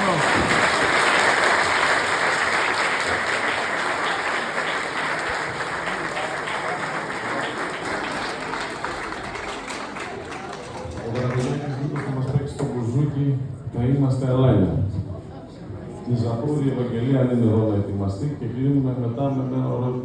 παραπάνω. Ο Βραδινάκης Νίκος θα μας παίξει το μπουζούκι «Να είμαστε αλάνια». Η Ζαπούρη Ευαγγελία αν είναι εδώ να ετοιμαστεί και κλείνουμε μετά με ένα ωραίο